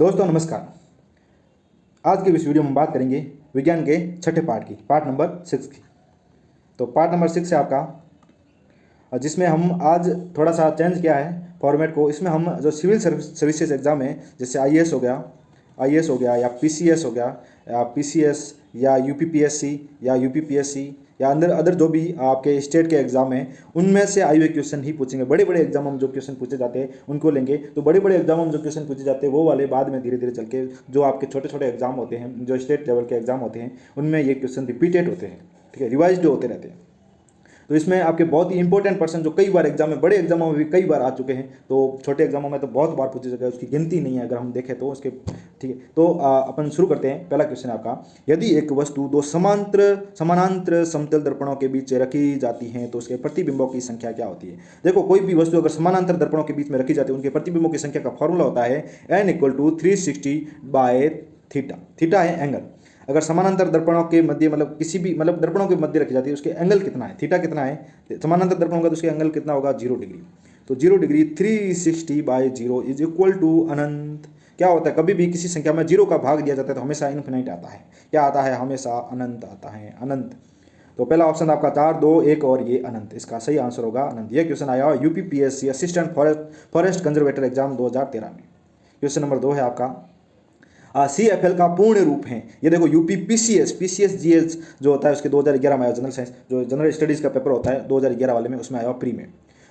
दोस्तों नमस्कार। आज के इस वीडियो में हम बात करेंगे विज्ञान के छठे पार्ट की, पार्ट नंबर 6 की। तो पार्ट नंबर 6 है आपका, जिसमें हम आज थोड़ा सा चेंज किया है फॉर्मेट को। इसमें हम जो सिविल सर्विसेज एग्जाम है, जैसे आईएएस हो गया या पीसीएस हो गया या पीसीएस या यूपीपीएससी या यूपीपीएससी या अंदर अदर जो भी आपके स्टेट के एग्जाम हैं, उनमें से आए हुए क्वेश्चन ही पूछेंगे। बड़े बड़े एग्जाम में जो क्वेश्चन पूछे जाते हैं उनको लेंगे। तो बड़े बड़े एग्जाम में जो क्वेश्चन पूछे जाते हैं वो वाले बाद में धीरे धीरे चल के जो आपके छोटे छोटे एग्जाम होते हैं, जो स्टेट लेवल के एग्जाम होते हैं, उनमें ये क्वेश्चन रिपीटेड होते हैं, ठीक है, रिवाइज्ड होते रहते हैं। तो इसमें आपके बहुत ही इंपॉर्टेंट पर्सन जो कई बार एग्जाम में, बड़े एग्जामों में भी कई बार आ चुके हैं, तो छोटे एग्जामों में तो बहुत बार पूछे जाते हैं, उसकी गिनती नहीं है अगर हम देखें तो उसके, ठीक है। तो अपन शुरू करते हैं। पहला क्वेश्चन है आपका, यदि एक वस्तु दो समानांतर समतल दर्पणों के बीच रखी जाती है तो उसके प्रतिबिंबों की संख्या क्या होती है। देखो, कोई भी वस्तु अगर समानांतर दर्पणों के बीच में रखी जाती है, उनके प्रतिबिंबों की संख्या का फॉर्मूला होता है n = 360/थीटा। थीटा है एंगल। अगर समानांतर दर्पणों के मध्य, मतलब किसी भी, मतलब दर्पणों के मध्य रखी जाती है, उसके एंगल कितना है, थीटा कितना है। समानांतर दर्पण होगा तो उसके एंगल कितना होगा, 0 डिग्री। तो 0 डिग्री 360/0 = अनंत। क्या होता है, कभी भी किसी संख्या में 0 का भाग दिया जाता है तो हमेशा इन्फिनाइट आता है। क्या आता है, हमेशा अनंत आता है, अनंत। तो पहला ऑप्शन आपका 4, 2, 1 और ये अनंत, इसका सही आंसर होगा अनंत। ये क्वेश्चन आया UPPSC assistant forest conservator exam 2013 में। क्वेश्चन नंबर 2 है आपका, CFL का पूर्ण रूप है। ये देखो, यूपी पीसीएस जीएस जो होता है उसके 2011 में आया, जनरल साइंस जो जनरल स्टडीज़ का पेपर होता है 2011 वाले में, उसमें आया प्री में।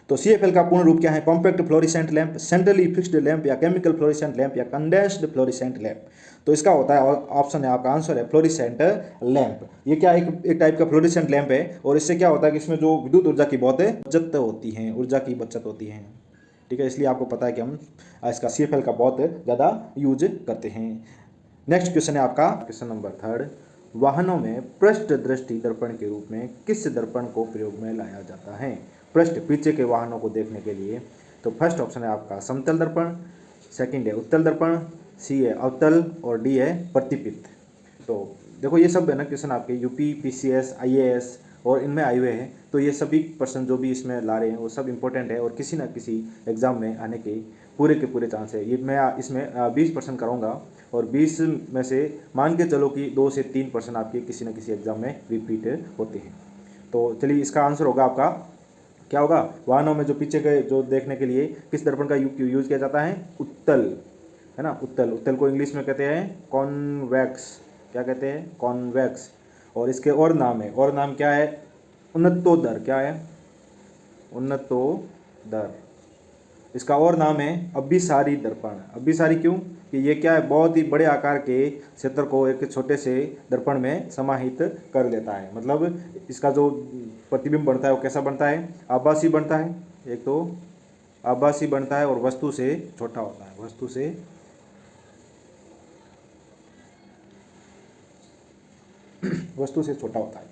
तो CFL का पूर्ण रूप क्या है, compact fluorescent lamp, centrally fixed lamp या केमिकल फ्लोरिसेंट लैंप या कंडेंस्ड फ्लोरिसेंट लैंप। तो इसका होता है, ऑप्शन है आपका आंसर है फ्लोरिसेंट लैंप। ये क्या एक टाइप का फ्लोरिसेंट लैंप है, और इससे क्या होता है कि इसमें जो विद्युत ऊर्जा की बहुत बचत होती है, ऊर्जा की बचत होती है, ठीक है। इसलिए आपको पता है कि हम इसका CFL का बहुत ज़्यादा यूज करते हैं। नेक्स्ट क्वेश्चन है आपका, क्वेश्चन नंबर 3, वाहनों में पृष्ठ दृष्टि दर्पण के रूप में किस दर्पण को प्रयोग में लाया जाता है। पृष्ठ, पीछे के वाहनों को देखने के लिए। तो फर्स्ट ऑप्शन है आपका समतल दर्पण, सेकंड है उत्तल दर्पण, सी है अवतल और डी है प्रतिपित। तो देखो, ये सब है ना क्वेश्चन आपके यूपी पीसीएस आईएएस और इनमें आए हुए हैं। तो ये सभी पर्सन जो भी इसमें ला रहे हैं वो सब इंपॉर्टेंट है और किसी ना किसी एग्जाम में आने के पूरे चांस है। ये मैं इसमें 20% कराऊंगा और 20 में से मान के चलो कि 2 से 3% आपके किसी न किसी एग्जाम में रिपीट होते हैं। तो चलिए, इसका आंसर होगा आपका, क्या होगा, वाहनों में जो पीछे के जो देखने के लिए किस दर्पण का यूज किया जाता है, उत्तल, है ना। उत्तल को इंग्लिश में कहते हैं कॉन्वेक्स। क्या कहते हैं, कॉन्वेक्स। और इसके और नाम है, और नाम क्या है, उन्नतोदर। क्या है, उन्नतोदर। इसका और नाम है अभिसारी दर्पण। अभिसारी क्यों, कि ये क्या है, बहुत ही बड़े आकार के क्षेत्र को एक छोटे से दर्पण में समाहित कर देता है। मतलब इसका जो प्रतिबिंब बनता है वो कैसा बनता है, आभासी बनता है। एक तो आभासी बनता है और वस्तु से छोटा होता है, वस्तु से छोटा होता है।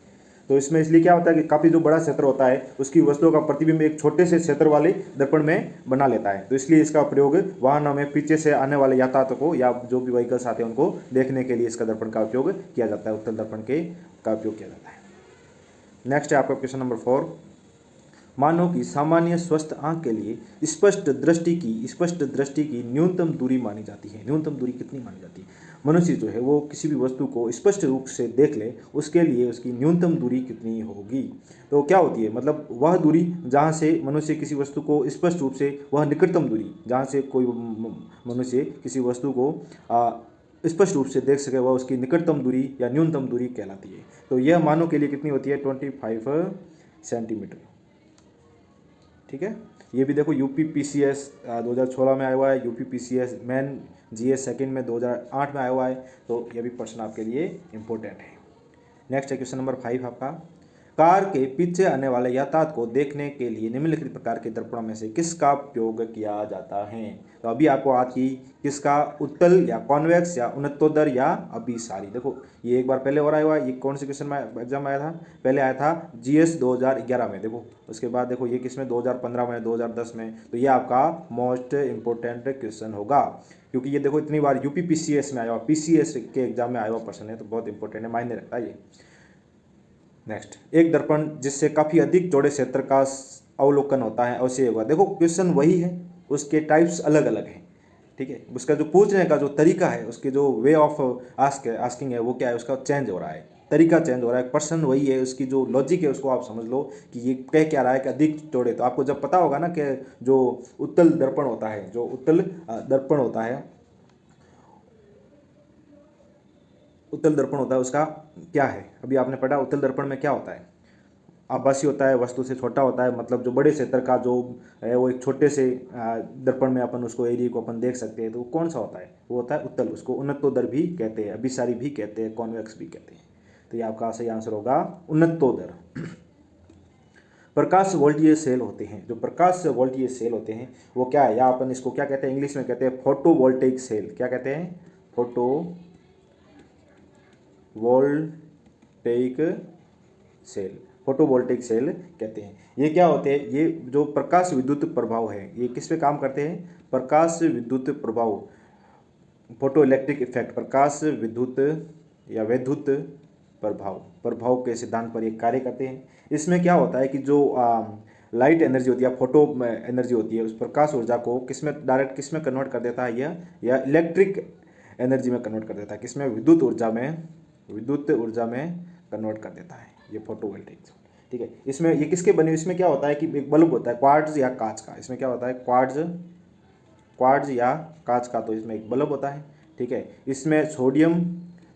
तो इसमें इसलिए क्या होता है कि काफ़ी जो बड़ा क्षेत्र होता है उसकी वस्तुओं का प्रतिबिंब एक छोटे से क्षेत्र वाले दर्पण में बना लेता है। तो इसलिए इसका प्रयोग वाहनों में पीछे से आने वाले यातायात को या जो भी व्हीकल्स आते हैं उनको देखने के लिए इसका दर्पण का उपयोग किया जाता है, उत्तल दर्पण का उपयोग किया जाता है। नेक्स्ट है आपका क्वेश्चन नंबर 4, मानव की सामान्य स्वस्थ आंख के लिए स्पष्ट दृष्टि की न्यूनतम दूरी मानी जाती है। न्यूनतम दूरी कितनी मानी जाती है, मनुष्य जो है वो किसी भी वस्तु को स्पष्ट रूप से देख ले उसके लिए उसकी न्यूनतम दूरी कितनी होगी। तो क्या होती है, मतलब वह दूरी जहाँ से मनुष्य किसी वस्तु को स्पष्ट रूप से, वह निकटतम दूरी जहाँ से कोई मनुष्य किसी वस्तु को स्पष्ट रूप से देख सके, वह उसकी निकटतम दूरी या न्यूनतम दूरी कहलाती है। तो यह मानव के लिए कितनी होती है, 25 सेंटीमीटर, ठीक है। ये भी देखो यूपी पीसीएस 2016 में आया हुआ है, UP PCS main GS second में 2008 में आया हुआ है। तो ये भी प्रश्न आपके लिए इंपॉर्टेंट है। नेक्स्ट है क्वेश्चन नंबर 5 आपका, कार के पीछे आने वाले यातायात को देखने के लिए निम्नलिखित प्रकार के दर्पणों में से किसका उपयोग किया जाता है। तो अभी आपको आज की किसका, उत्तल या कॉन्वेक्स या उन्नतोदर या अभिसारी। देखो, ये एक बार पहले और आया हुआ है, ये कौन से क्वेश्चन में एग्जाम आया था, पहले आया था जीएस 2011 में। देखो उसके बाद देखो ये किसमें, 2015 में, 2010 में। तो ये आपका मोस्ट इंपॉर्टेंट क्वेश्चन होगा, क्योंकि ये देखो इतनी बार यूपी पीसीएस में आया हुआ, पीसीएस के एग्जाम में आया हुआ प्रश्न है, तो बहुत इंपॉर्टेंट है, मायने रखता है ये। नेक्स्ट, एक दर्पण जिससे काफ़ी अधिक चौड़े क्षेत्र का अवलोकन होता है अवश्य होगा। देखो क्वेश्चन वही है, उसके टाइप्स अलग अलग हैं, ठीक है। उसका जो पूछने का जो तरीका है, उसके जो वे ऑफ आस्किंग है वो क्या है, उसका चेंज हो रहा है, तरीका चेंज हो रहा है। पर्सन वही है, उसकी जो लॉजिक है उसको आप समझ लो कि ये कह क्या रहा है कि अधिक चौड़े। तो आपको जब पता होगा ना कि जो उत्तल दर्पण होता है, जो उत्तल दर्पण होता है, उत्तल दर्पण होता है उसका क्या है, अभी आपने पढ़ा उत्तल दर्पण में क्या होता है, आभासी होता है, वस्तु से छोटा होता है, मतलब जो बड़े क्षेत्र का जो है वो एक छोटे से दर्पण में अपन उसको एरिया को अपन देख सकते हैं। तो वो कौन सा होता है, वो होता है उत्तल। उसको उन्नतोदर भी कहते हैं, अभिसारी भी कहते हैं, कॉन्वेक्स भी कहते हैं। तो ये आपका सही आंसर होगा उन्नतोदर। प्रकाश वोल्टीय सेल होते हैं, जो प्रकाश वोल्टीय सेल होते हैं वो क्या है, या अपन इसको क्या कहते हैं, इंग्लिश में कहते हैं फोटो वोल्टेइक सेल। क्या कहते हैं, photo voltaic cell, photovoltaic cell कहते हैं। ये क्या होते हैं, ये जो प्रकाश विद्युत प्रभाव है, ये किस पे काम करते हैं, प्रकाश विद्युत प्रभाव, फोटो इलेक्ट्रिक इफेक्ट, प्रकाश विद्युत या वैद्युत प्रभाव के सिद्धांत पर ये कार्य करते हैं। इसमें क्या होता है कि जो लाइट एनर्जी होती है, फोटो एनर्जी होती है, उस प्रकाश ऊर्जा को किसमें डायरेक्ट किसमें कन्वर्ट कर देता है, यह या इलेक्ट्रिक एनर्जी में कन्वर्ट कर देता है, किसमें, विद्युत ऊर्जा में कन्वर्ट कर देता है ये फोटोवोल्टिक। ठीक है। इसमें ये किसके बने, इसमें क्या होता है कि एक बल्ब होता है क्वार्ट्ज या कांच का, इसमें क्या होता है क्वार्ट्ज या कांच का, तो इसमें एक बल्ब होता है। ठीक है। इसमें सोडियम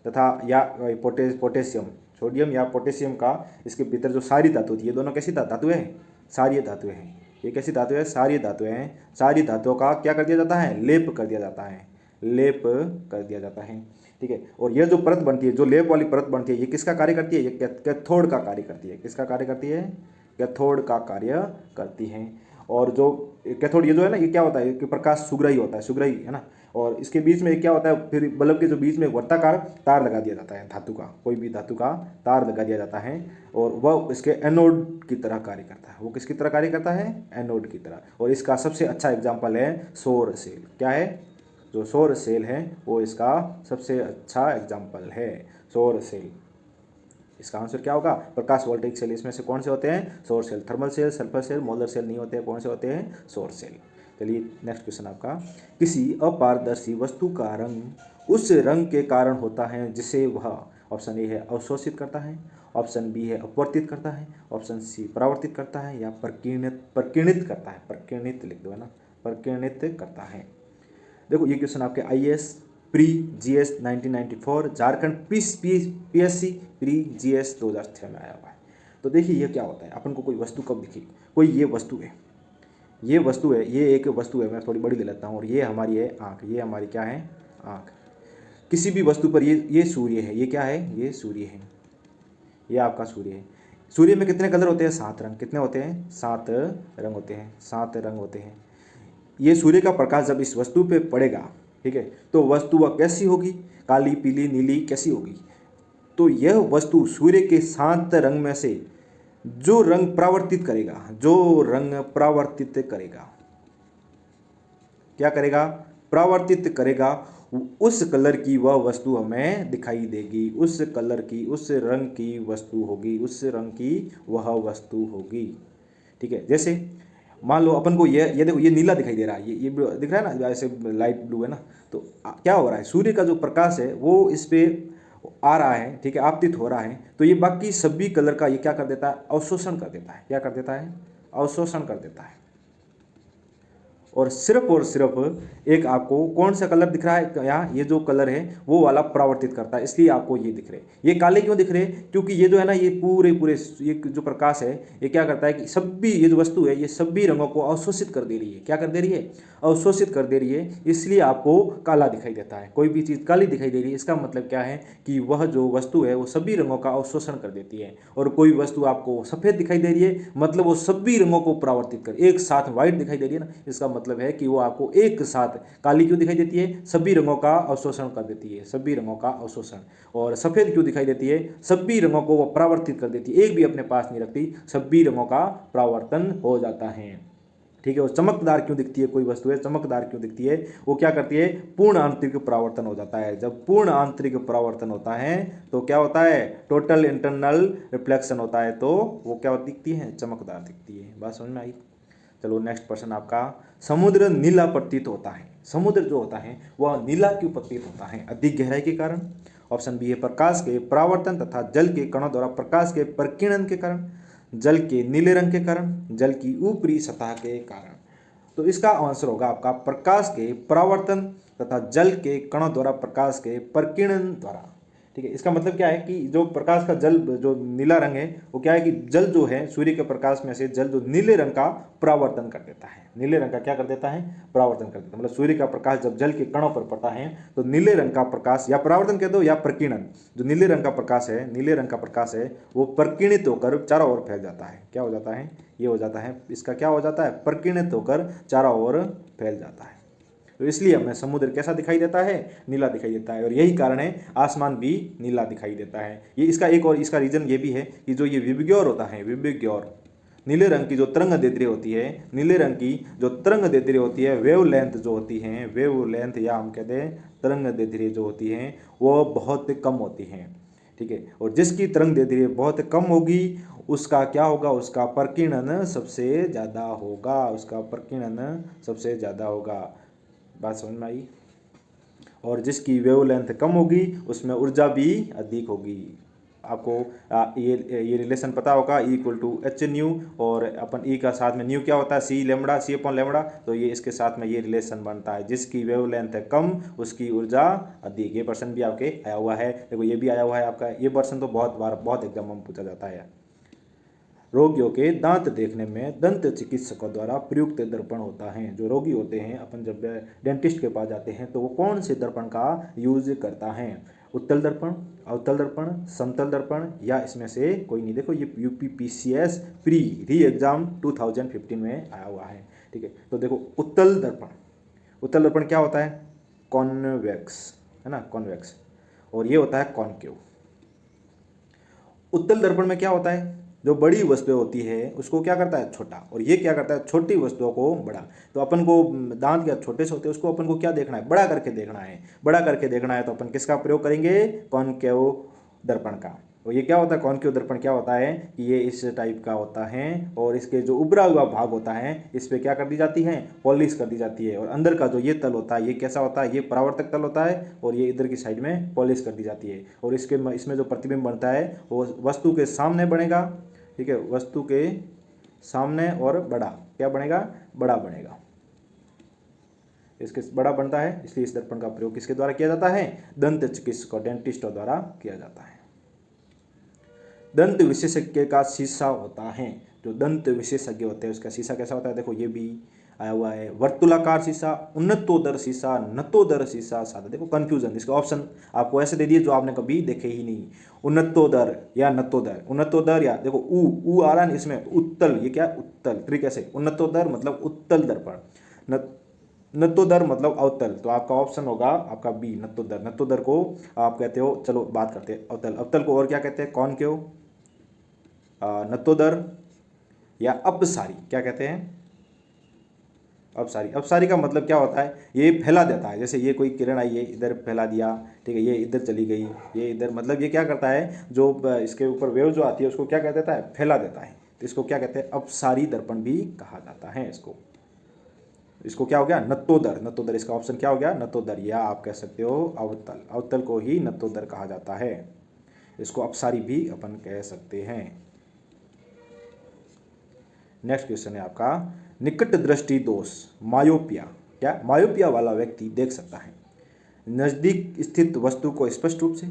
तथा या पोटेशियम, सोडियम या पोटेशियम का, इसके भीतर जो सारी धातु होती है, ये दोनों कैसी धातु है, सारी धातु है। ये कैसी धातु है, सारी धातु है। सारी धातुओं का क्या कर दिया जाता है, लेप कर दिया जाता है, लेप कर दिया जाता है। ठीक है। और ये जो परत बनती है, जो लेप वाली परत बनती है, ये किसका कार्य करती है, ये कैथोड का कार्य करती है। किसका कार्य करती है, कैथोड का कार्य करती है। और जो कैथोड ये जो है ना, ये क्या होता है कि प्रकाश सुग्राही होता है, सुग्राही है ना। और इसके बीच में क्या होता है, फिर बल्ब के जो बीच में वर्ताकार तार लगा दिया जाता है, धातु का, कोई भी धातु का तार लगा दिया जाता है, और वह इसके एनोड की तरह कार्य करता है। वो किसकी तरह कार्य करता है, एनोड की तरह। और इसका सबसे अच्छा एग्जाम्पल है सौर सेल। क्या है, जो सौर सेल है वो इसका सबसे अच्छा एग्जाम्पल है, सौर सेल। इसका आंसर क्या होगा, प्रकाश वोल्टेइक सेल। इसमें से कौन से होते हैं, सौर cell. Thermal cell, sulphur cell, molar cell नहीं होते हैं, कौन से होते हैं, सौर सेल। चलिए नेक्स्ट क्वेश्चन आपका, किसी अपारदर्शी वस्तु का रंग उस रंग के कारण होता है जिसे वह, ऑप्शन ए है अवशोषित करता है, ऑप्शन बी है अपवर्तित करता है, ऑप्शन सी परावर्तित करता है, या प्रकीर्णित करता है, प्रकीर्णित लिख दो है ना, प्रकीर्णित करता है। देखो ये क्वेश्चन आपके IAS pre GS 1994, Jharkhand PSC pre GS 2006 में आया हुआ है। तो देखिए ये क्या होता है, अपन को कोई वस्तु कब दिखी, कोई ये वस्तु है, ये वस्तु है, ये एक वस्तु है, मैं थोड़ी बड़ी ले लेता हूँ, और ये हमारी है आँख, ये हमारी क्या है, आँख। किसी भी वस्तु पर ये सूर्य है, ये क्या है, ये सूर्य है, ये आपका सूर्य है। सूर्य में कितने कलर होते हैं, 7 रंग। कितने होते हैं, 7 रंग होते हैं, 7 रंग होते हैं। ये सूर्य का प्रकाश जब इस वस्तु पे पड़ेगा, ठीक है, तो वस्तु वह कैसी होगी, काली, पीली, नीली, कैसी होगी। तो यह वस्तु सूर्य के 7 रंग में से जो रंग परावर्तित करेगा, जो रंग परावर्तित करेगा, क्या करेगा, परावर्तित करेगा, उस कलर की वह वस्तु हमें दिखाई देगी, उस कलर की, उस रंग की वस्तु होगी, उस रंग की वह वस्तु होगी। ठीक है। जैसे मान लो अपन को ये देखो, ये नीला दिखाई दे रहा है, ये दिख रहा है ना, ऐसे लाइट ब्लू है ना। तो क्या हो रहा है, सूर्य का जो प्रकाश है वो इस पे आ रहा है, ठीक है, आपतित हो रहा है। तो ये बाकी सभी कलर का ये क्या कर देता है, अवशोषण कर देता है। क्या कर देता है, अवशोषण कर देता है। और सिर्फ एक आपको कौन सा कलर दिख रहा है यहाँ, ये जो कलर है वो वाला परावर्तित करता है, इसलिए आपको ये दिख रहे। ये काले क्यों दिख रहे, क्योंकि ये जो है ना, ये पूरे ये जो प्रकाश है ये क्या करता है कि सभी, ये जो वस्तु है ये सभी रंगों को अवशोषित कर दे रही है। क्या कर दे रही है, अवशोषित कर दे रही है, इसलिए आपको काला दिखाई देता है। कोई भी चीज़ काली दिखाई दे रही है, इसका मतलब क्या है कि वह जो वस्तु है वो सभी रंगों का अवशोषण कर देती है। और कोई वस्तु आपको सफ़ेद दिखाई दे रही है, मतलब वो सभी रंगों को परावर्तित कर, एक साथ व्हाइट दिखाई दे रही है ना, इसका मतलब है कि वो आपको एक साथ, काली क्यों दिखाई देती है, सभी रंगों का अवशोषण कर देती है, सभी रंगों का अवशोषण। और सफ़ेद क्यों दिखाई देती है, सभी रंगों को वो परावर्तित कर देती है, एक भी अपने पास नहीं रखती, सभी रंगों का परावर्तन हो जाता है। ठीक है। और चमकदार क्यों दिखती है, कोई वस्तु है चमकदार क्यों दिखती है, वो क्या करती है, पूर्ण आंतरिक परावर्तन हो जाता है। जब पूर्ण आंतरिक परावर्तन होता है तो क्या होता है, टोटल इंटरनल रिफ्लेक्शन होता है, तो वो क्या दिखती है, चमकदार दिखती है। बात समझ में आई। चलो नेक्स्ट प्रश्न आपका, समुद्र नीला प्रतीत होता है, समुद्र जो होता है वह नीला क्यों प्रतीत होता है? अधिक गहराई के कारण। ऑप्शन बी है प्रकाश के परावर्तन तथा जल के कणों द्वारा प्रकाश के प्रकीर्णन के कारण, जल के नीले रंग के कारण, जल की ऊपरी सतह के कारण। तो इसका आंसर होगा आपका प्रकाश के परावर्तन तथा जल के कणों द्वारा प्रकाश के प्रकीर्णन द्वारा। ठीक है, इसका मतलब क्या है कि जो प्रकाश का जल जो नीला रंग है वो क्या है कि जल जो है सूर्य के प्रकाश में से जल जो नीले रंग का परावर्तन कर देता है, नीले रंग का क्या कर देता है? परावर्तन कर देता है। मतलब सूर्य का प्रकाश जब जल के कणों पर पड़ता है तो नीले रंग का प्रकाश, या परावर्तन कह दो या प्रकीर्णन, जो नीले रंग का प्रकाश है, नीले रंग का प्रकाश है वो प्रकीर्णित होकर चारों ओर फैल जाता है। क्या हो जाता है? ये हो जाता है, इसका क्या हो जाता है? प्रकीर्णित होकर चारों ओर फैल जाता है। तो इसलिए हमें समुद्र कैसा दिखाई देता है? नीला दिखाई देता है। और यही कारण है आसमान भी नीला दिखाई देता है। ये इसका एक और इसका रीजन ये भी है कि जो ये विबग्योर होता है, विबग्योर नीले रंग की जो तरंग दैर्ध्य होती है, नीले रंग की जो तरंग दैर्ध्य होती है, वेव लेंथ जो होती है, वेव लेंथ या हम कहते हैं तरंग दैर्ध्य जो होती है वो बहुत कम होती हैं। ठीक है, और जिसकी तरंग दैर्ध्य बहुत कम होगी उसका क्या होगा? उसका प्रकीर्णन सबसे ज़्यादा होगा, उसका प्रकीर्णन सबसे ज़्यादा होगा। बात समझ में आई? और जिसकी वेवलेंथ कम होगी उसमें ऊर्जा भी अधिक होगी। आपको ये रिलेशन पता होगा, E equal to h nu, और अपन ई का साथ में न्यू क्या होता है? सी लेमड़ा, सी अपॉन लेमड़ा। तो ये इसके साथ में ये रिलेशन बनता है, जिसकी वेवलेंथ है कम उसकी ऊर्जा अधिक। ये पर्सन भी आपके आया हुआ है, देखो ये भी आया हुआ है आपका। ये पर्सन तो बहुत बार बहुत एग्जाम में पूछा जाता है। रोगियों के दांत देखने में दंत चिकित्सकों द्वारा प्रयुक्त दर्पण होता है। जो रोगी होते हैं, अपन जब डेंटिस्ट के पास जाते हैं तो वो कौन से दर्पण का यूज करता है? उत्तल दर्पण, अवतल दर्पण, समतल दर्पण, या इसमें से कोई नहीं। देखो ये UPPCS प्री री एग्जाम 2015 में आया हुआ है। ठीक है, तो देखो उत्तल दर्पण, उत्तल दर्पण क्या होता है? कॉन्वेक्स, है ना, कॉन्वेक्स। और ये होता है कॉनकेव। उत्तल दर्पण में क्या होता है? जो बड़ी वस्तुएं होती है उसको क्या करता है? छोटा। और ये क्या करता है? छोटी वस्तुओं को बड़ा। तो अपन को दांत क्या छोटे से होते हैं, उसको अपन को क्या देखना है? बड़ा करके देखना है। बड़ा करके देखना है तो अपन किसका प्रयोग करेंगे? कॉनकेव दर्पण का। और ये क्या होता है? कॉनकेव दर्पण क्या होता है कि ये इस टाइप का होता है, और इसके जो उभरा हुआ भाग होता है इस पर क्या कर दी जाती है? पॉलिश कर दी जाती है। और अंदर का जो ये तल होता है ये कैसा होता है? ये परावर्तक तल होता है, और ये इधर की साइड में पॉलिश कर दी जाती है। और इसमें जो प्रतिबिंब बनता है वो वस्तु के सामने बनेगा। ठीक है, वस्तु के सामने, और बड़ा क्या बनेगा? बड़ा बनेगा। इसके बड़ा बनता है, इसलिए इस दर्पण का प्रयोग किसके द्वारा किया जाता है? दंत चिकित्सकों, डेंटिस्टों द्वारा किया जाता है। दंत विशेषज्ञ का शीशा होता है। जो दंत विशेषज्ञ होते हैं उसका शीशा कैसा होता है? देखो ये भी आया हुआ है, वर्तुलाकार शीशा, उन्नतोदर शीशा, नतोदर शीशा, साधा। देखो कंफ्यूजन, इसका ऑप्शन आपको ऐसे दे दिए जो आपने कभी देखे ही नहीं। उन्नतोदर या नतोदर, उन्नतोदर, या देखो ऊ आ रहा है इसमें, उत्तल, ये क्या? उत्तल। ट्रिक ऐसे, उन्नतोदर मतलब उत्तल दर्पण, नतोदर मतलब अवतल। तो आपका ऑप्शन होगा आपका बी, नतोदर। नतोदर को आप कहते हो, चलो बात करते हैं अवतल। अवतल को और क्या कहते हैं? कॉनकेव, नतोदर, या अपसारी। क्या कहते हैं? अपसारी। अपसारी का मतलब क्या होता है? ये फैला देता है। जैसे ये कोई किरण आई है, इधर फैला दिया, ठीक है, ये इधर चली गई, ये इधर, मतलब ये क्या करता है? जो इसके ऊपर वेव जो आती है उसको क्या कह देता है? फैला देता है। तो इसको क्या कहते हैं? अपसारी दर्पण भी कहा जाता है इसको क्या हो गया? नतोदर। नतोदर, इसका ऑप्शन क्या हो गया? नतोदर, या आप कह सकते हो अवतल। अवतल को ही नतोदर कहा जाता है। इसको अपसारी भी अपन कह सकते हैं। नेक्स्ट क्वेश्चन है आपका, निकट दृष्टि दोष, मायोपिया। क्या? मायोपिया वाला व्यक्ति देख सकता है नजदीक स्थित वस्तु को स्पष्ट रूप से,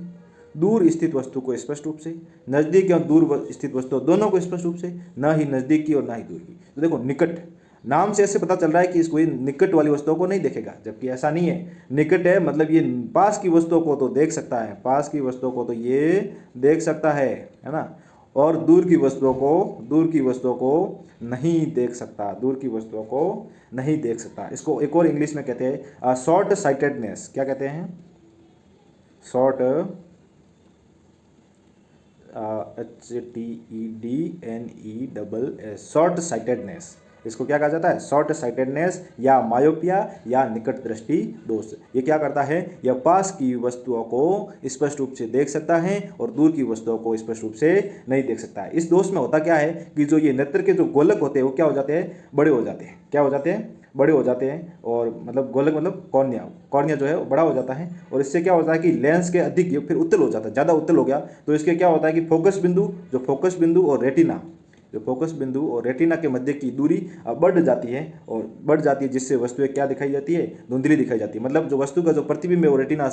दूर स्थित वस्तु को स्पष्ट रूप से, नजदीक या दूर स्थित वस्तु दोनों को स्पष्ट रूप से, न ही नजदीक की और न ही दूर की। तो देखो निकट, नाम से ऐसे पता चल रहा है कि इसको निकट वाली वस्तुओं को नहीं देखेगा, जबकि ऐसा नहीं है। निकट है मतलब ये पास की वस्तुओं को तो देख सकता है, पास की वस्तुओं को तो ये देख सकता है ना। और दूर की वस्तुओं को नहीं देख सकता, दूर की वस्तुओं को नहीं देख सकता। इसको एक और इंग्लिश में कहते हैं शॉर्ट साइटेडनेस। क्या कहते हैं? Short, HTEDNESS, short sightedness. इसको क्या कहा जाता है? शॉर्ट साइटेडनेस या मायोपिया या निकट दृष्टि दोष। ये क्या करता है? यह पास की वस्तुओं को स्पष्ट रूप से देख सकता है और दूर की वस्तुओं को स्पष्ट रूप से नहीं देख सकता है। इस दोष में होता क्या है कि जो ये नेत्र के जो गोलक होते हैं वो क्या हो जाते हैं? बड़े हो जाते हैं। क्या हो जाते हैं? बड़े हो जाते हैं और मतलब गोलक मतलब कॉर्निया कॉर्निया जो है वो बड़ा हो जाता है। और इससे क्या होता है कि लेंस के अधिक ये फिर उत्तल हो जाता है, ज़्यादा उत्तल हो गया तो इसके क्या होता है कि फोकस बिंदु और रेटिना, जो फोकस बिंदु और रेटिना के मध्य की दूरी बढ़ जाती है और बढ़ जाती है, जिससे वस्तुएं क्या दिखाई जाती है, धुंधली दिखाई जाती है। मतलब जो वस्तु का जो प्रतिबिंब है वो रेटिना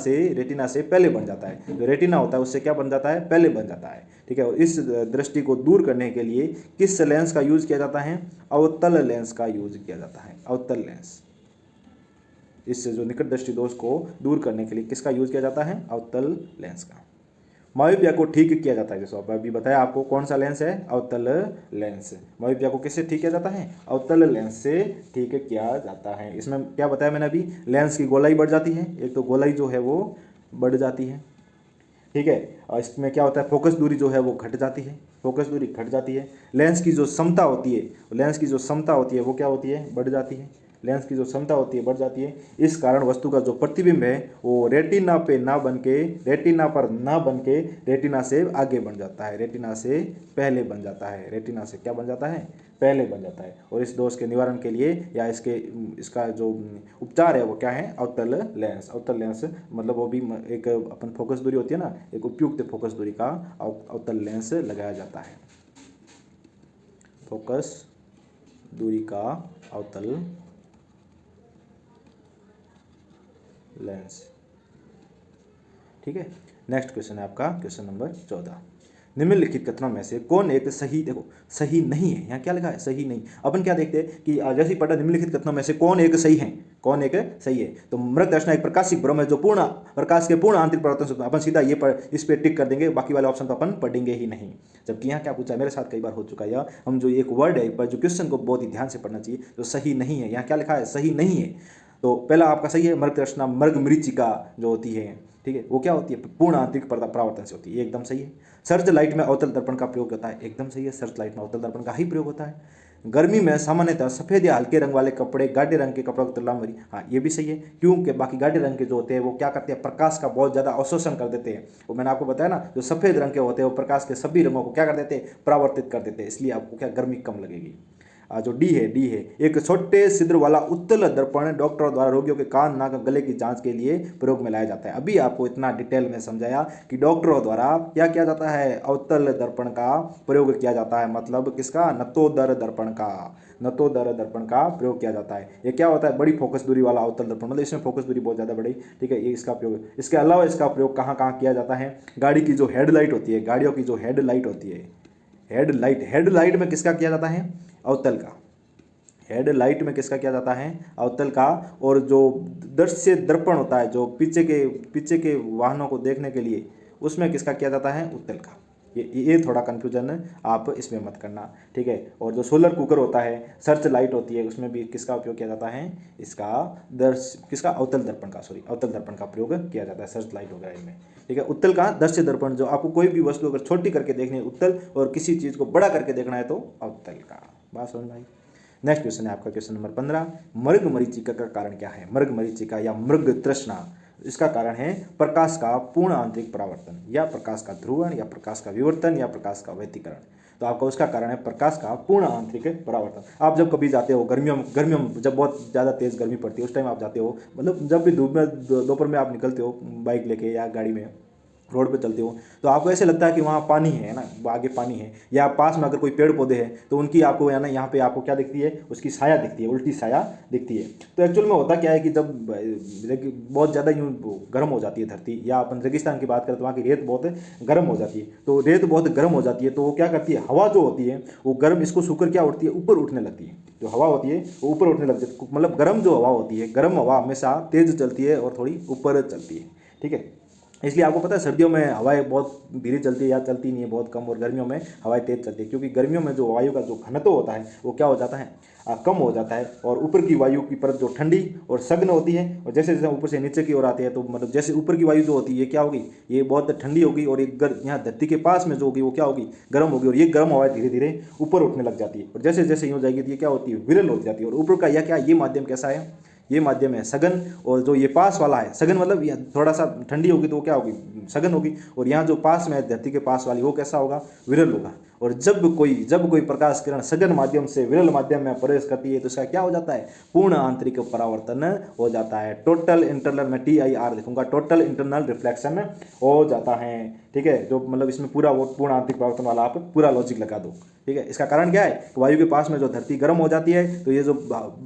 से पहले बन जाता है, जो रेटिना होता है उससे क्या बन जाता है, पहले बन जाता है। ठीक है, और इस दृष्टि को दूर करने के लिए किस लेंस का यूज किया जाता है, अवतल लेंस का यूज किया जाता है, अवतल लेंस। इससे जो निकट दृष्टि दोष को दूर करने के लिए किसका यूज किया जाता है, अवतल लेंस का। मायोपिया को ठीक किया जाता है, जैसे अभी बताया आपको, कौन सा लेंस है, अवतल लेंस। मायोपिया को किससे ठीक किया जाता है, अवतल लेंस से ठीक किया जाता है। इसमें क्या बताया मैंने अभी, लेंस की गोलाई बढ़ जाती है, एक तो गोलाई जो है वो बढ़ जाती है। ठीक है, और इसमें क्या होता है, फोकस दूरी जो है वो घट जाती है, फोकस दूरी घट जाती है। लेंस की जो क्षमता होती है, लेंस की जो क्षमता होती है वो क्या होती है, बढ़ जाती है। लेंस की जो क्षमता होती है बढ़ जाती है। इस कारण वस्तु का जो प्रतिबिंब है वो रेटिना पे ना बन के, रेटिना पर ना बन के रेटिना से आगे बन जाता है, रेटिना से पहले बन जाता है, रेटिना से क्या बन जाता है, पहले बन जाता है। और इस दोष के निवारण के लिए या इसका जो उपचार है वो क्या है, अवतल लेंस। अवतल लेंस मतलब वो भी एक अपन फोकस दूरी होती है ना, एक उपयुक्त फोकस दूरी का अवतल लेंस लगाया जाता है, फोकस दूरी का अवतल लेंस। ठीक है, नेक्स्ट क्वेश्चन है आपका क्वेश्चन नंबर 14। निम्नलिखित कथनों में से कौन एक सही, देखो सही नहीं है, यहाँ क्या लिखा है, सही नहीं। अपन क्या देखते हैं कि जैसे ही पढ़ा निम्नलिखित कथनों में से कौन एक सही है, कौन एक सही है, तो मृग दर्शना एक प्रकाशिक ब्रह्म है जो पूर्ण प्रकाश के पूर्ण आंतरिक परिवर्तन से, अपन सीधा ये इस पे टिक कर देंगे, बाकी वाले ऑप्शन तो अपन पढ़ेंगे ही नहीं। जबकि यहाँ क्या पूछा, मेरे साथ कई बार हो चुका है, हम जो एक वर्ड है पर जो क्वेश्चन को बहुत ही ध्यान से पढ़ना चाहिए, जो सही नहीं है, यहाँ क्या लिखा है, सही नहीं है। तो पहला आपका सही है, मृग दर्शना मृग मरीचिका जो होती है, ठीक है, वो क्या होती है, पूर्ण आंतरिक परावर्तन से होती है, ये एकदम सही है। सर्च लाइट में अवतल दर्पण का प्रयोग होता है, एकदम सही है, सर्च लाइट में अवतल दर्पण का ही प्रयोग होता है। गर्मी में सामान्यतः सफेद या हल्के रंग वाले कपड़े गाढ़े रंग के कपड़ों की तुलना में, हाँ ये भी सही है, क्योंकि बाकी गाढ़े रंग के जो होते हैं वो क्या करते हैं, प्रकाश का बहुत ज़्यादा अवशोषण कर देते हैं। वो मैंने आपको बताया ना, जो सफेद रंग के होते हैं वो प्रकाश के सभी रंगों को क्या कर देते हैं, परावर्तित कर देते हैं, इसलिए आपको क्या गर्मी कम लगेगी। जो डी है एक छोटे छिद्र वाला उत्तल दर्पण डॉक्टरों द्वारा रोगियों के कान नाक गले की जांच के लिए प्रयोग में लाया जाता है। अभी आपको इतना डिटेल में समझाया कि डॉक्टरों द्वारा क्या किया जाता है, अवतल दर्पण का प्रयोग किया जाता है, मतलब किसका, नतोदर दर्पण का, नतोदर दर्पण का प्रयोग किया जाता है। ये क्या होता है, बड़ी फोकस दूरी वाला अवतल दर्पण, मतलब इसमें फोकस दूरी बहुत ज़्यादा बड़ी, ठीक है, ये इसका प्रयोग। इसके अलावा इसका प्रयोग कहाँ कहाँ किया जाता है, गाड़ी की जो हेडलाइट होती है, गाड़ियों की जो हेडलाइट होती है, हेडलाइट में किसका किया जाता है, अवतल का। हेडलाइट में किसका किया जाता है, अवतल का। और जो दृश्य दर्पण होता है, जो पीछे के वाहनों को देखने के लिए, उसमें किसका किया जाता है, उत्तल का। ये थोड़ा कन्फ्यूजन आप इसमें मत करना, ठीक है। और जो सोलर कुकर होता है, सर्च लाइट होती है, उसमें भी किसका उपयोग किया जाता है, किसका, अवतल दर्पण का, अवतल दर्पण का प्रयोग किया जाता है सर्च लाइट वगैरह इनमें, ठीक है। उत्तल का दृश्य दर्पण, जो आपको कोई भी वस्तु अगर छोटी करके देखनी है उत्तल, और किसी चीज़ को बड़ा करके देखना है तो अवतल का। बात समझ में आई। नेक्स्ट क्वेश्चन है आपका क्वेश्चन नंबर 15। मृग मरीचिका का कारण क्या है, मृग मरीचिका या मृग तृष्णा, इसका कारण है प्रकाश का पूर्ण आंतरिक परावर्तन, या प्रकाश का ध्रुवण, या प्रकाश का विवर्तन, या प्रकाश का व्यतिकरण। तो आपका उसका कारण है प्रकाश का पूर्ण आंतरिक परावर्तन। आप जब कभी जाते हो गर्मियों में जब बहुत ज़्यादा तेज़ गर्मी पड़ती है, उस टाइम आप जाते हो, मतलब जब भी धूप में दोपहर में आप निकलते हो बाइक लेके या गाड़ी में रोड पे चलते हो, तो आपको ऐसे लगता है कि वहाँ पानी है ना, आगे पानी है, या पास में अगर कोई पेड़ पौधे हैं तो उनकी आपको या ना यहाँ पे आपको क्या दिखती है, उसकी छाया दिखती है, उल्टी छाया दिखती है। तो एक्चुअल में होता क्या है कि जब बहुत ज़्यादा यूँ गर्म हो जाती है धरती, या अपन रेगिस्तान की बात करें तो वहाँ की रेत बहुत गर्म हो जाती है, तो रेत बहुत गर्म हो जाती है, तो वो क्या करती है, हवा जो होती है वो गर्म इसको सूखकर क्या उठती है, ऊपर उठने लगती है। जो हवा होती है वो ऊपर उठने लगती है, मतलब गर्म जो हवा होती है, गर्म हवा हमेशा तेज़ चलती है और थोड़ी ऊपर चलती है, ठीक है। इसलिए आपको पता है सर्दियों में हवाएं बहुत धीरे चलती है या चलती नहीं है, बहुत कम, और गर्मियों में हवाएं तेज चलती है, क्योंकि गर्मियों में जो वायु का जो घनत्व होता है वो क्या हो जाता है, कम हो जाता है, और ऊपर की वायु की परत जो ठंडी और सघन होती है, और जैसे जैसे ऊपर से नीचे की ओर आती है तो मतलब जैसे ऊपर की वायु जो होती है ये क्या होगी, ये बहुत ठंडी होगी, और एक यहाँ धरती के पास में जो होगी वो क्या होगी, गर्म होगी, और ये गर्म हवाएं धीरे धीरे ऊपर उठने लग जाती है, और जैसे जैसे यूँ जाएगी तो ये क्या होती है, विरल हो जाती है। और ऊपर का यह क्या, ये माध्यम कैसा है, ये माध्यम है सघन, और जो ये पास वाला है सघन, मतलब ये थोड़ा सा ठंडी होगी तो वो क्या होगी, सघन होगी, और यहाँ जो पास में है धरती के पास वाली वो कैसा होगा, विरल होगा। और जब कोई प्रकाश किरण सघन माध्यम से विरल माध्यम में प्रवेश करती है तो इसका क्या हो जाता है, पूर्ण आंतरिक परावर्तन हो जाता है। टोटल इंटरनल, मैं TIR लिखूंगा, टोटल इंटरनल रिफ्लेक्शन हो जाता है। ठीक है, जो मतलब इसमें पूरा वो पूर्ण आंतरिक परावर्तन वाला आप पूरा लॉजिक लगा दो। ठीक है, इसका कारण क्या है, वायु के पास में जो धरती गर्म हो जाती है तो ये जो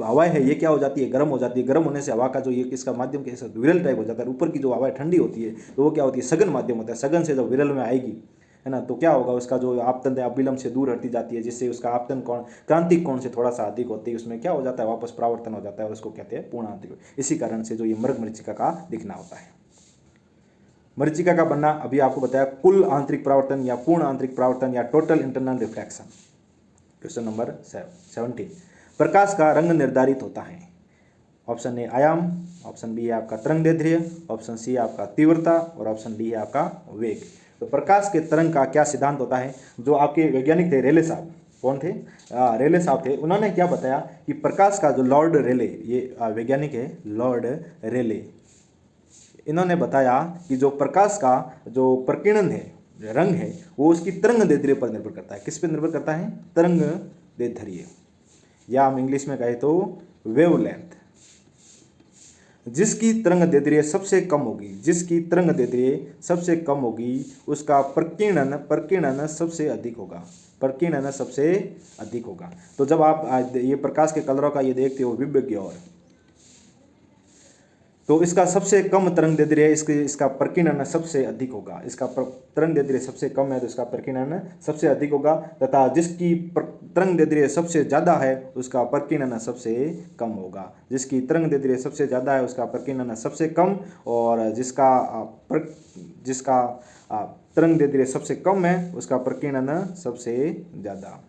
हवाएं है ये क्या हो जाती है, गर्म हो जाती है। गर्म होने से हवा का जो ये इसका माध्यम कैसा विरल टाइप हो जाता है, ऊपर की जो हवा ठंडी होती है तो वो क्या होती है, सघन माध्यम होता है। सघन से जब विरल में आएगी है ना, तो क्या होगा, उसका जो आपतन है अविलंब से दूर हटती जाती है, जिससे उसका आपतन कोण क्रांतिक कोण से थोड़ा सा अधिक होती है, उसमें क्या हो जाता है, वापस परावर्तन हो जाता है और उसको कहते हैं पूर्ण आंतरिक। इसी कारण से जो ये मृग मरीचिका का दिखना होता है। मरीचिका का बनना अभी आपको बताया, कुल आंतरिक परावर्तन या पूर्ण आंतरिक परावर्तन या total internal reflection. Question number 17, प्रकाश का रंग निर्धारित होता है। ऑप्शन ए आयाम, ऑप्शन बी है आपका तरंगदैर्ध्य, ऑप्शन सी है आपका तीव्रता और ऑप्शन डी है आपका वेग। तो प्रकाश के तरंग का क्या सिद्धांत होता है, जो आपके वैज्ञानिक थे रेले साहब, कौन थे, रेले साहब थे, उन्होंने क्या बताया कि प्रकाश का जो लॉर्ड रेले, ये वैज्ञानिक है लॉर्ड रेले, इन्होंने बताया कि जो प्रकाश का जो प्रकीर्णन है, रंग है, वो उसकी तरंगदैर्ध्य पर निर्भर करता है। किस पर निर्भर करता है, तरंगदैर्ध्य, या हम इंग्लिश में कहें तो वेवलेंथ। जिसकी तरंगदैर्ध्य सबसे कम होगी, जिसकी तरंगदैर्ध्य सबसे कम होगी, उसका प्रकीर्णन सबसे अधिक होगा, प्रकीर्णन सबसे अधिक होगा। तो जब आप ये प्रकाश के कलरों का ये देखते हो विभिन्न की ओर, तो इसका सबसे कम तरंगदैर्ध्य है, इसका प्रकीर्णन सबसे अधिक होगा। इसका तरंगदैर्ध्य सबसे कम है तो इसका प्रकीर्णन सबसे अधिक होगा, तथा जिसकी तरंगदैर्ध्य सबसे ज़्यादा है उसका प्रकीर्णन सबसे कम होगा। जिसकी तरंगदैर्ध्य सबसे ज़्यादा है उसका प्रकीर्णन सबसे कम, और जिसका तरंगदैर्ध्य सबसे कम है उसका प्रकीर्णन सबसे ज़्यादा।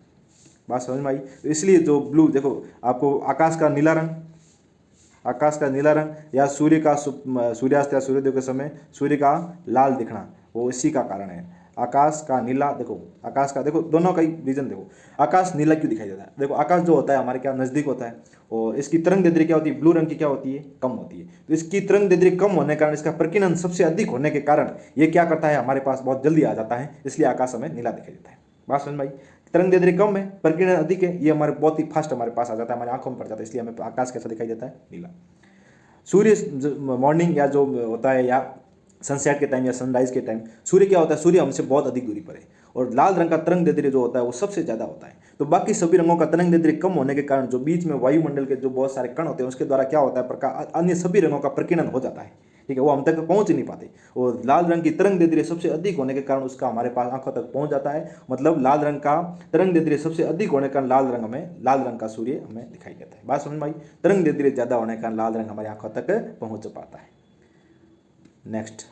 बात समझ में आई। तो इसलिए जो ब्लू, देखो आपको आकाश का नीला रंग, आकाश का नीला रंग या सूर्य का सूर्यास्त या सूर्योदय के समय सूर्य का लाल दिखना, वो इसी का कारण है। आकाश का नीला, देखो आकाश का, देखो दोनों का ही रीजन देखो, आकाश नीला क्यों दिखाई देता है। देखो आकाश जो होता है हमारे क्या नज़दीक होता है, और इसकी तरंगदैर्ध्य क्या होती है, ब्लू रंग की क्या होती है, कम होती है। तो इसकी तरंगदैर्ध्य कम होने के कारण, इसका प्रकीर्णन सबसे अधिक होने के कारण ये क्या करता है, हमारे पास बहुत जल्दी आ जाता है, इसलिए आकाश हमें नीला दिखाई देता है। बात समझ में आई। तरंगदैर्ध्य कम है, प्रकीर्णन अधिक है, ये हमारे बहुत ही फास्ट हमारे पास आ जाता है, हमारी आंखों में पड़ जाता है, इसलिए हमें आकाश कैसा दिखाई देता है, नीला। सूर्य मॉर्निंग या जो होता है, या सनसेट के टाइम या सनराइज के टाइम सूर्य क्या होता है, सूर्य हमसे बहुत अधिक दूरी पर है, और लाल रंग का तरंगदैर्ध्य जो होता है वो सबसे ज़्यादा होता है। तो बाकी सभी रंगों का तरंगदैर्ध्य कम होने के कारण जो बीच में वायुमंडल के जो बहुत सारे कण होते हैं उसके द्वारा क्या होता है, प्रकाश अन्य सभी रंगों का प्रकीर्णन हो जाता है। ठीक है, वो हम तक पहुंच नहीं पाते, और लाल रंग की तरंगदैर्ध्य सबसे अधिक होने के कारण उसका हमारे पास आंखों तक पहुंच जाता है। मतलब लाल रंग का तरंगदैर्ध्य सबसे अधिक होने के कारण लाल रंग का सूर्य हमें दिखाई देता है। बात समझ में आई। तरंगदैर्ध्य ज़्यादा होने के कारण लाल रंग हमारी आंखों तक पहुंच पाता है। नेक्स्ट,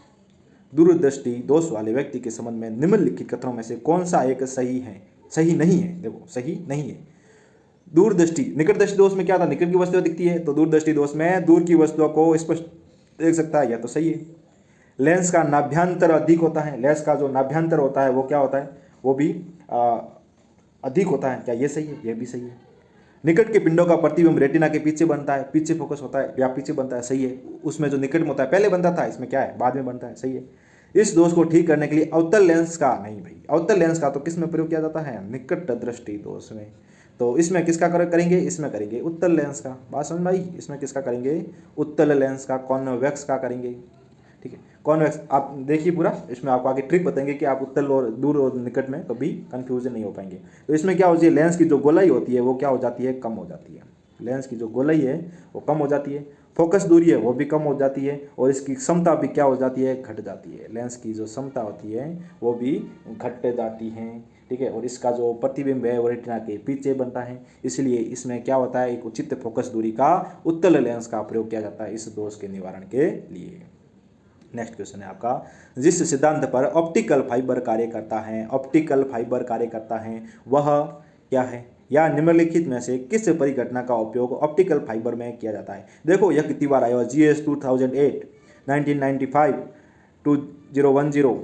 दूरदृष्टि दोष वाले व्यक्ति के संबंध में निम्नलिखित कथनों में से कौन सा एक सही है, सही नहीं है। देखो सही नहीं है। दूरदृष्टि, निकट दृष्टि दोष में क्या था, निकट की वस्तुएं दिखती है, तो दूरदृष्टि दोष में दूर की वस्तुओं को स्पष्ट देख सकता है, या तो सही है। लेंस का नाभ्यांतर अधिक होता है, लेंस का जो नाभ्यांतर होता है वो क्या होता है, वो भी अधिक होता है, क्या ये सही है, ये भी सही है। निकट के पिंडों का प्रतिबिंब रेटिना के पीछे बनता है, पीछे फोकस होता है या पीछे बनता है, सही है। उसमें जो निकट में होता है पहले बनता था, इसमें क्या है, बाद में बनता है, सही है। इस दोष को ठीक करने के लिए अवतल लेंस का, नहीं भाई, अवतल लेंस का तो किस में प्रयोग किया जाता है, निकट दृष्टि दोष में। तो इसमें किसका करेंगे, इसमें करेंगे उत्तल लेंस का। बात समझ में आई। इसमें किसका करेंगे, उत्तल लेंस का, कॉन्वेक्स का करेंगे। ठीक है, कॉन्वेक्स आप देखिए पूरा, इसमें आपको आगे ट्रिक बताएंगे कि आप उत्तल और दूर और निकट में कभी कंफ्यूजन नहीं हो पाएंगे। तो इसमें क्या होती है, लेंस की जो गोलाई होती है वो क्या हो जाती है, कम हो जाती है। लेंस की जो गोलाई है वो कम हो जाती है, फोकस दूरी है वो भी कम हो जाती है, और इसकी क्षमता भी क्या हो जाती है, घट जाती है। लेंस की जो क्षमता होती है वो भी घट जाती है। ठीक है, और इसका जो प्रतिबिंब है वो रेटिना के पीछे बनता है, इसलिए इसमें क्या होता है, एक उचित फोकस दूरी का उत्तल लेंस का प्रयोग किया जाता है इस दोष के निवारण के लिए। नेक्स्ट क्वेश्चन है आपका, जिस सिद्धांत पर ऑप्टिकल फाइबर कार्य करता है, ऑप्टिकल फाइबर कार्य करता है वह क्या है, या निम्नलिखित में से किस परिघटना का उपयोग ऑप्टिकल फाइबर में किया जाता है। देखो यह कितनी बार आया, GS 2008, 1995, 2010,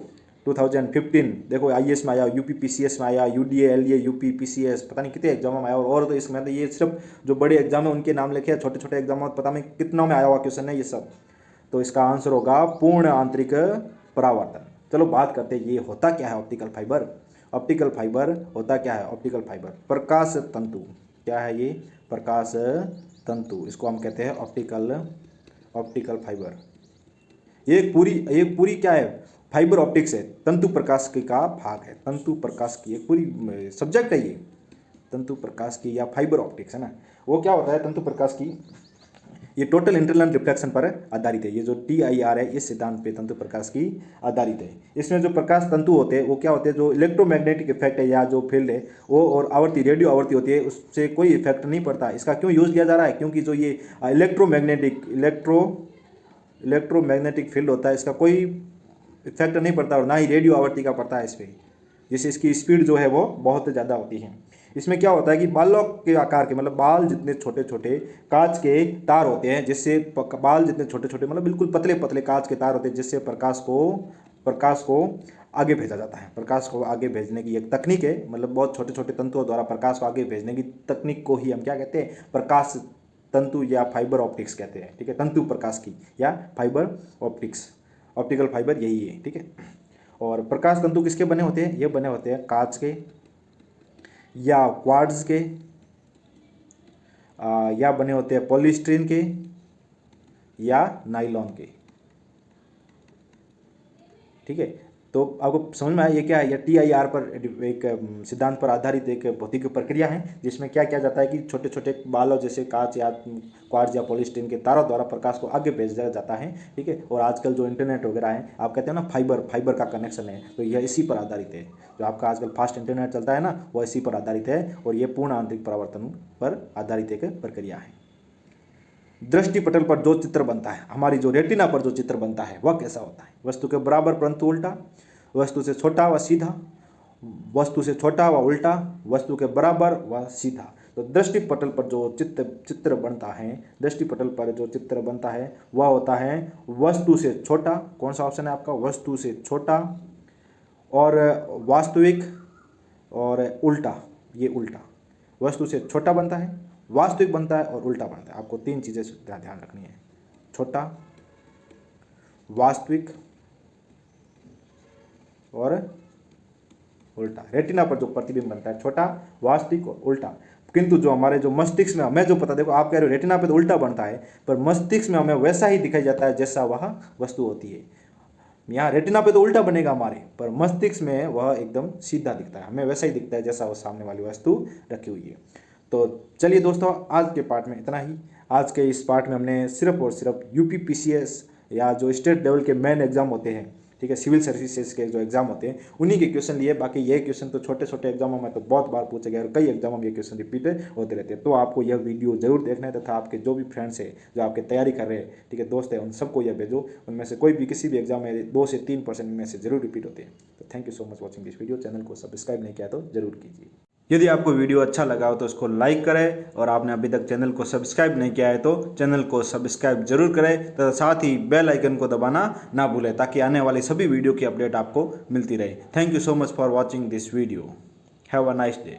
2015, देखो IAS में आया, UPPCS में आया, UDA LA UPPCS, पता नहीं कितने एग्जामों में आया, और तो इसमें तो ये सिर्फ जो बड़े एग्जाम है उनके नाम लिखे हैं, छोटे छोटे एग्जाम में पता नहीं कितनों में आया हुआ क्वेश्चन है ये सब। तो इसका आंसर होगा पूर्ण आंतरिक परावर्तन। चलो बात करते हैं ये होता क्या है ऑप्टिकल फाइबर। ऑप्टिकल फाइबर होता क्या है? ऑप्टिकल फाइबर प्रकाश तंतु। क्या है ये? प्रकाश तंतु। इसको हम कहते हैं ऑप्टिकल फाइबर। ये एक पूरी क्या है? फाइबर ऑप्टिक्स है, तंतु प्रकाश की का भाग है। तंतु प्रकाश की एक पूरी सब्जेक्ट है ये, तंतु प्रकाश की या फाइबर ऑप्टिक्स है ना। वो क्या होता है तंतु प्रकाश की? ये टोटल इंटरनल रिफ्लेक्शन पर आधारित है। ये जो TIR है इस सिद्धांत पे तंतु प्रकाश की आधारित है। इसमें जो प्रकाश तंतु होते हैं वो क्या होते हैं? जो इलेक्ट्रोमैग्नेटिक इफेक्ट है या जो फील्ड है वो और आवृत्ति रेडियो आवृत्ति होती है उससे कोई इफेक्ट नहीं पड़ता। इसका क्यों यूज़ किया जा रहा है? क्योंकि जो ये इलेक्ट्रोमैग्नेटिक फील्ड होता है इसका कोई इफेक्ट नहीं पड़ता और ना ही रेडियो आवृत्ति का पड़ता है इस पर, जिससे इसकी स्पीड जो है वो बहुत ज़्यादा होती है। इसमें क्या होता है कि बालों के आकार के मतलब बाल जितने छोटे छोटे कांच के तार होते हैं, जिससे बाल जितने छोटे छोटे मतलब बिल्कुल पतले पतले कांच के तार होते हैं, जिससे प्रकाश को आगे भेजा जाता है। प्रकाश को आगे भेजने की एक तकनीक है, मतलब बहुत छोटे छोटे तंतुओं द्वारा प्रकाश को आगे भेजने की तकनीक को ही हम क्या कहते हैं? प्रकाश तंतु या फाइबर ऑप्टिक्स कहते हैं। ठीक है, तंतु प्रकाश की या फाइबर ऑप्टिक्स, ऑप्टिकल फाइबर यही है। ठीक है, और प्रकाश तंतु किसके बने होते हैं? ये बने होते हैं कांच के या क्वार्ट्ज के या बने होते हैं पॉलीस्टीरीन के या नाइलॉन के। ठीक है, तो आपको समझ में आया ये क्या है? ये TIR पर एक सिद्धांत पर आधारित एक भौतिक प्रक्रिया है जिसमें क्या किया जाता है कि छोटे छोटे बालों जैसे कांच या क्वार्ट्ज या पॉलीस्टीरीन के तारों द्वारा प्रकाश को आगे भेजा जाता है। ठीक है, और आजकल जो इंटरनेट वगैरह है आप कहते हैं ना फाइबर का कनेक्शन है, तो यह इसी पर आधारित है। जो आपका आजकल फास्ट इंटरनेट चलता है ना वो इसी पर आधारित है और ये पूर्ण आंतरिक परावर्तन पर आधारित एक प्रक्रिया है। दृष्टि पटल पर जो चित्र बनता है, हमारी जो रेटिना पर जो चित्र बनता है वह कैसा होता है? वस्तु के बराबर परंतु उल्टा, वस्तु से छोटा व सीधा, वस्तु से छोटा व उल्टा, वस्तु के बराबर व सीधा। तो दृष्टि पटल पर जो चित्र बनता है, दृष्टि पटल पर जो चित्र बनता है वह होता है वस्तु से छोटा। कौन सा ऑप्शन है आपका? वस्तु से छोटा और वास्तविक और उल्टा। ये उल्टा, वस्तु से छोटा बनता है, वास्तविक बनता है और उल्टा बनता है। आपको तीन चीज़ें ध्यान रखनी है: छोटा, वास्तविक और उल्टा। रेटिना पर जो प्रतिबिंब बनता है छोटा, वास्तविक और उल्टा। किंतु जो हमारे जो मस्तिष्क में हमें जो पता, देखो आप कह रहे हो रेटिना पे तो उल्टा बनता है, पर मस्तिष्क में हमें वैसा ही दिखाई जाता है जैसा वह वस्तु होती है। यहाँ रेटिना पे तो उल्टा बनेगा हमारे, पर मस्तिष्क में वह एकदम सीधा दिखता है, हमें वैसा ही दिखता है जैसा वो सामने वाली वस्तु रखी हुई है। तो चलिए दोस्तों, आज के पार्ट में इतना ही। आज के इस पार्ट में हमने सिर्फ और सिर्फ UPPCS या जो स्टेट लेवल के मेन एग्जाम होते हैं, ठीक है, सिविल सर्विसेज के जो एग्जाम होते हैं उन्हीं के क्वेश्चन लिए। बाकी ये क्वेश्चन तो छोटे छोटे एग्जामों में तो बहुत बार पूछे गए और कई एग्जामों में ये क्वेश्चन रिपीट होते रहते हैं। तो आपको यह वीडियो जरूर देखना है तथा आपके जो भी फ्रेंड्स है जो आपके तैयारी कर रहे हैं, ठीक है, दोस्त है, उन सबको यह भेजो। उनमें से कोई भी किसी भी एग्जाम में 2 से 3% में से जरूर रिपीट होते हैं। तो thank you so much watching this video. Channel को सब्सक्राइब नहीं किया तो जरूर कीजिए। यदि आपको वीडियो अच्छा लगा हो तो उसको लाइक करें और आपने अभी तक चैनल को सब्सक्राइब नहीं किया है तो चैनल को सब्सक्राइब जरूर करें तथा साथ ही बेल आइकन को दबाना ना भूलें ताकि आने वाली सभी वीडियो की अपडेट आपको मिलती रहे। Thank you so much for watching this video. Have a nice day.